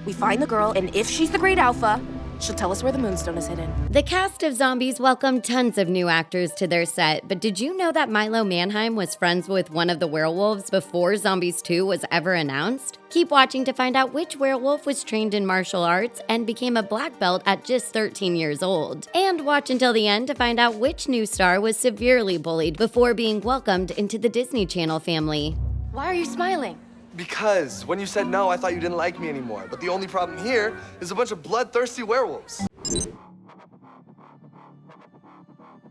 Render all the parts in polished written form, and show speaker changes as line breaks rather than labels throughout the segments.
We find the girl, and if she's the great alpha, she'll tell us where the moonstone is hidden.
The cast of Zombies welcomed tons of new actors to their set, but did you know that Milo Manheim was friends with one of the werewolves before Zombies 2 was ever announced? Keep watching to find out which werewolf was trained in martial arts and became a black belt at just 13 years old. And watch until the end to find out which new star was severely bullied before being welcomed into the Disney Channel family.
Why are you smiling?
Because when you said no, I thought you didn't like me anymore. But the only problem here is a bunch of bloodthirsty werewolves.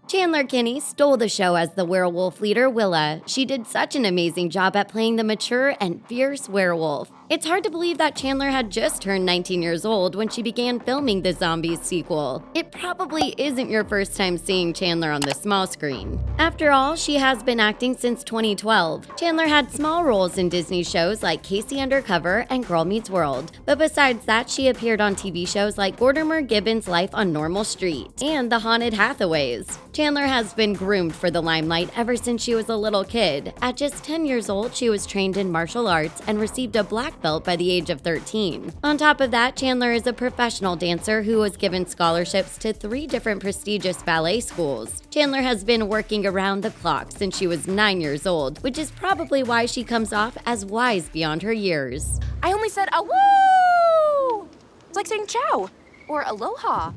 Chandler Kinney stole the show as the werewolf leader, Willa. She did such an amazing job at playing the mature and fierce werewolf. It's hard to believe that Chandler had just turned 19 years old when she began filming the Zombies sequel. It probably isn't your first time seeing Chandler on the small screen. After all, she has been acting since 2012. Chandler had small roles in Disney shows like Casey Undercover and Girl Meets World. But besides that, she appeared on TV shows like Mortimer Gibbons' Life on Normal Street and The Haunted Hathaways. Chandler has been groomed for the limelight ever since she was a little kid. At just 10 years old, she was trained in martial arts and received a black belt by the age of 13. On top of that, Chandler is a professional dancer who was given scholarships to 3 different prestigious ballet schools. Chandler has been working around the clock since she was 9 years old, which is probably why she comes off as wise beyond her years.
I only said a woo! It's like saying ciao or aloha.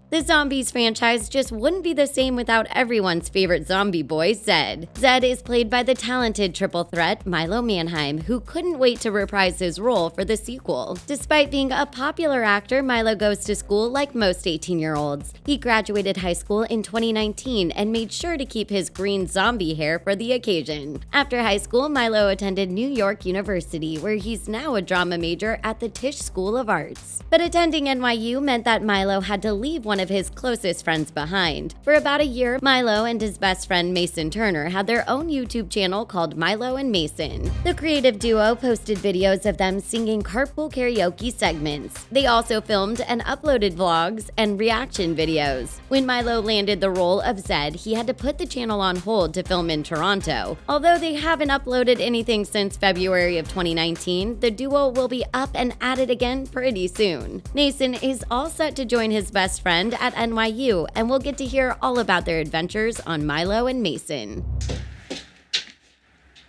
The Zombies franchise just wouldn't be the same without everyone's favorite zombie boy, Zed. Zed is played by the talented triple threat Milo Manheim, who couldn't wait to reprise his role for the sequel. Despite being a popular actor, Milo goes to school like most 18-year-olds. He graduated high school in 2019 and made sure to keep his green zombie hair for the occasion. After high school, Milo attended New York University, where he's now a drama major at the Tisch School of Arts. But attending NYU meant that Milo had to leave one of his closest friends behind. For about a year, Milo and his best friend Mason Turner had their own YouTube channel called Milo and Mason. The creative duo posted videos of them singing carpool karaoke segments. They also filmed and uploaded vlogs and reaction videos. When Milo landed the role of Zed, he had to put the channel on hold to film in Toronto. Although they haven't uploaded anything since February of 2019, the duo will be up and at it again pretty soon. Mason is all set to join his best friend at NYU, and we'll get to hear all about their adventures on Milo and Mason.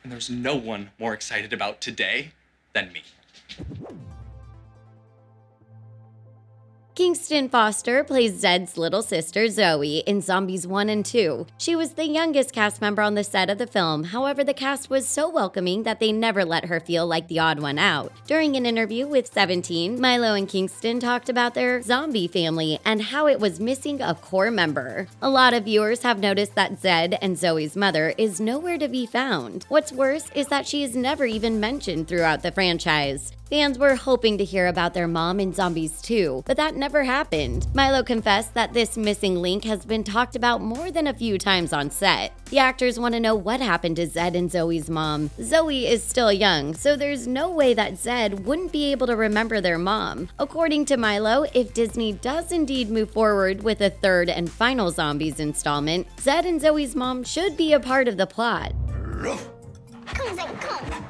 And there's no one more excited about today than me.
Kingston Foster plays Zed's little sister, Zoe, in Zombies 1 and 2. She was the youngest cast member on the set of the film, however the cast was so welcoming that they never let her feel like the odd one out. During an interview with 17, Milo and Kingston talked about their zombie family and how it was missing a core member. A lot of viewers have noticed that Zed and Zoe's mother is nowhere to be found. What's worse is that she is never even mentioned throughout the franchise. Fans were hoping to hear about their mom in Zombies 2, but that never happened. Milo confessed that this missing link has been talked about more than a few times on set. The actors want to know what happened to Zed and Zoe's mom. Zoe is still young, so there's no way that Zed wouldn't be able to remember their mom. According to Milo, if Disney does indeed move forward with a third and final Zombies installment, Zed and Zoe's mom should be a part of the plot.
Come, Zed, come.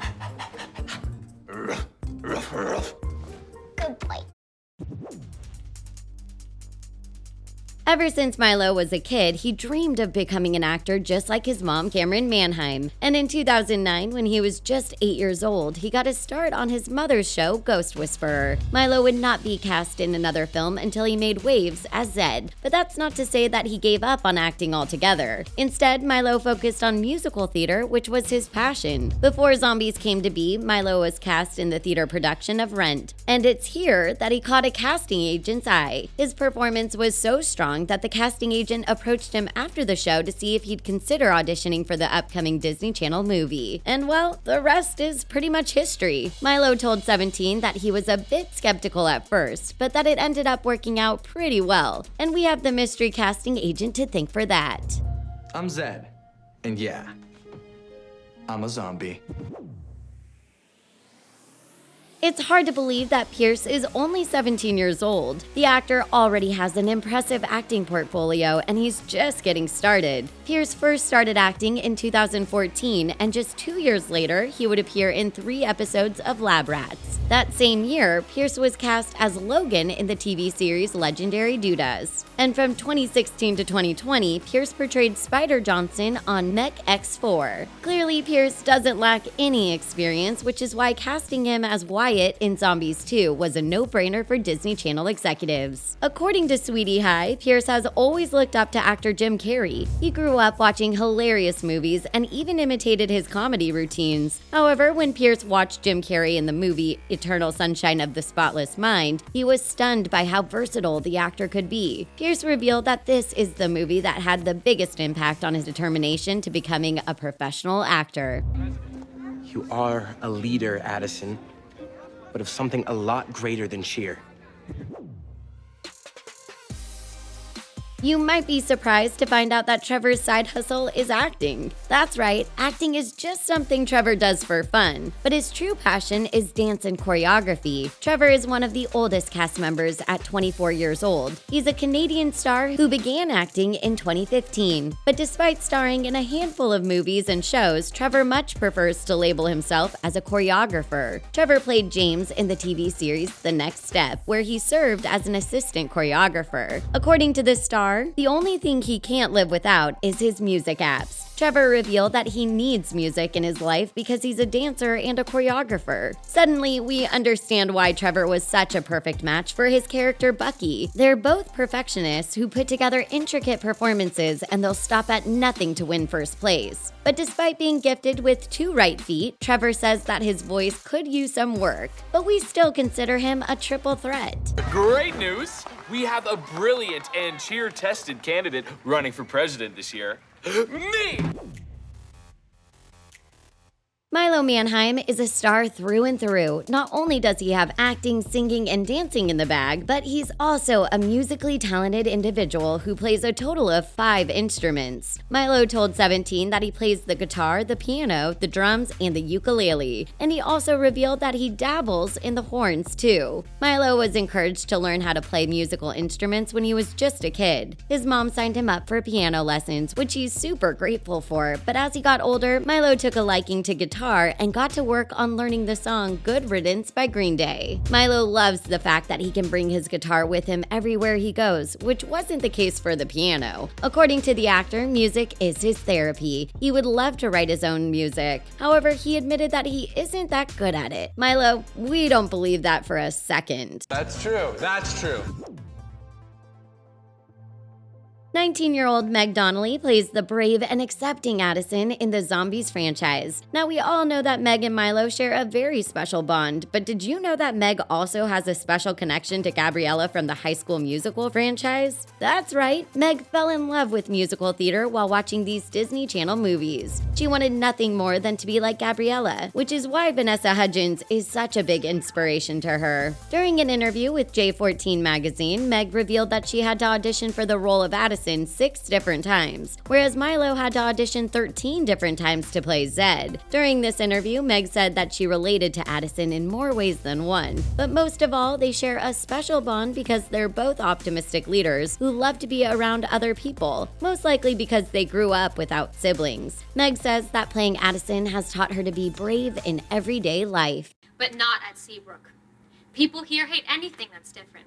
Good boy.
Ever since Milo was a kid, he dreamed of becoming an actor just like his mom, Cameron Manheim. And in 2009, when he was just 8 years old, he got his start on his mother's show, Ghost Whisperer. Milo would not be cast in another film until he made waves as Zed, but that's not to say that he gave up on acting altogether. Instead, Milo focused on musical theater, which was his passion. Before Zombies came to be, Milo was cast in the theater production of Rent, and it's here that he caught a casting agent's eye. His performance was so strong that the casting agent approached him after the show to see if he'd consider auditioning for the upcoming Disney Channel movie. And well, the rest is pretty much history. Milo told 17 that he was a bit skeptical at first, but that it ended up working out pretty well. And we have the mystery casting agent to thank for that.
I'm Zed, and yeah, I'm a zombie.
It's hard to believe that Pierce is only 17 years old. The actor already has an impressive acting portfolio, and he's just getting started. Pierce first started acting in 2014, and just 2 years later, he would appear in 3 episodes of Lab Rats. That same year, Pierce was cast as Logan in the TV series Legendary Dudas. And from 2016 to 2020, Pierce portrayed Spider Johnson on Mech X4. Clearly, Pierce doesn't lack any experience, which is why casting him as Wyatt in Zombies 2 was a no-brainer for Disney Channel executives. According to Sweetie High, Pierce has always looked up to actor Jim Carrey. He grew up watching hilarious movies and even imitated his comedy routines. However, when Pierce watched Jim Carrey in the movie Eternal Sunshine of the Spotless Mind, he was stunned by how versatile the actor could be. Pierce revealed that this is the movie that had the biggest impact on his determination to becoming a professional actor.
You are a leader, Addison, but of something a lot greater than cheer.
You might be surprised to find out that Trevor's side hustle is acting. That's right, acting is just something Trevor does for fun, but his true passion is dance and choreography. Trevor is one of the oldest cast members at 24 years old. He's a Canadian star who began acting in 2015. But despite starring in a handful of movies and shows, Trevor much prefers to label himself as a choreographer. Trevor played James in the TV series The Next Step, where he served as an assistant choreographer. According to this star, the only thing he can't live without is his music apps. Trevor revealed that he needs music in his life because he's a dancer and a choreographer. Suddenly, we understand why Trevor was such a perfect match for his character Bucky. They're both perfectionists who put together intricate performances, and they'll stop at nothing to win first place. But despite being gifted with 2 right feet, Trevor says that his voice could use some work, but we still consider him a triple threat.
Great news! We have a brilliant and cheer-tested candidate running for president this year. Me!
Milo Manheim is a star through and through. Not only does he have acting, singing, and dancing in the bag, but he's also a musically talented individual who plays a total of 5 instruments. Milo told 17 that he plays the guitar, the piano, the drums, and the ukulele. And he also revealed that he dabbles in the horns too. Milo was encouraged to learn how to play musical instruments when he was just a kid. His mom signed him up for piano lessons, which he's super grateful for, but as he got older, Milo took a liking to guitar and got to work on learning the song Good Riddance by Green Day. Milo loves the fact that he can bring his guitar with him everywhere he goes, which wasn't the case for the piano. According to the actor, music is his therapy. He would love to write his own music. However, he admitted that he isn't that good at it. Milo, we don't believe that for a second.
That's true. That's true.
19-year-old Meg Donnelly plays the brave and accepting Addison in the Zombies franchise. Now, we all know that Meg and Milo share a very special bond, but did you know that Meg also has a special connection to Gabriella from the High School Musical franchise? That's right, Meg fell in love with musical theater while watching these Disney Channel movies. She wanted nothing more than to be like Gabriella, which is why Vanessa Hudgens is such a big inspiration to her. During an interview with J14 magazine, Meg revealed that she had to audition for the role of Addison 6 different times, whereas Milo had to audition 13 different times to play Zed. During this interview, Meg said that she related to Addison in more ways than one, but most of all, they share a special bond because they're both optimistic leaders who love to be around other people, most likely because they grew up without siblings. Meg says that playing Addison has taught her to be brave in everyday life.
But not at Seabrook. People here hate anything that's different.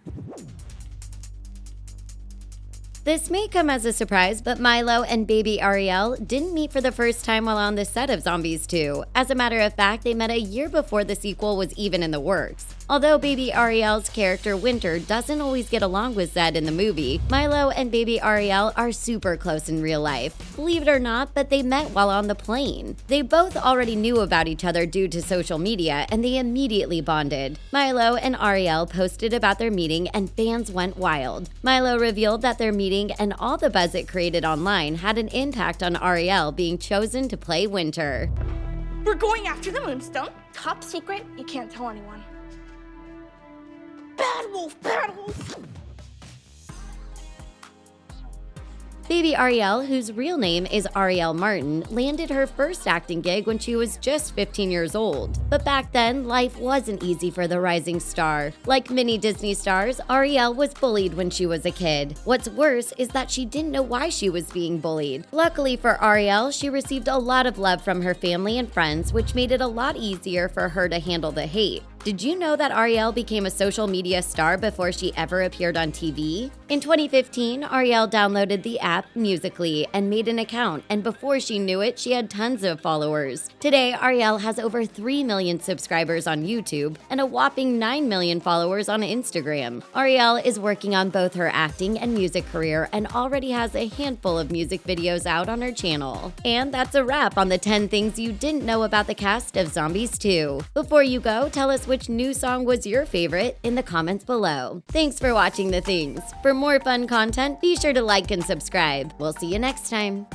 This may come as a surprise, but Milo and Baby Ariel didn't meet for the first time while on the set of Zombies 2. As a matter of fact, they met a year before the sequel was even in the works. Although Baby Ariel's character Winter doesn't always get along with Zed in the movie, Milo and Baby Ariel are super close in real life. Believe it or not, but they met while on the plane. They both already knew about each other due to social media, and they immediately bonded. Milo and Ariel posted about their meeting, and fans went wild. Milo revealed that their meeting and all the buzz it created online had an impact on Ariel being chosen to play Winter.
We're going after the Moonstone. Top secret, you can't tell anyone. Bad wolf, bad wolf.
Baby Ariel, whose real name is Ariel Martin, landed her first acting gig when she was just 15 years old. But back then, life wasn't easy for the rising star. Like many Disney stars, Ariel was bullied when she was a kid. What's worse is that she didn't know why she was being bullied. Luckily for Ariel, she received a lot of love from her family and friends, which made it a lot easier for her to handle the hate. Did you know that Ariel became a social media star before she ever appeared on TV? In 2015, Ariel downloaded the app Musical.ly and made an account, and before she knew it, she had tons of followers. Today, Ariel has over 3 million subscribers on YouTube and a whopping 9 million followers on Instagram. Ariel is working on both her acting and music career and already has a handful of music videos out on her channel. And that's a wrap on the 10 things you didn't know about the cast of Zombies 2. Before you go, tell us which new song was your favorite in the comments below. Thanks for watching The Things. For more fun content, be sure to like and subscribe. We'll see you next time.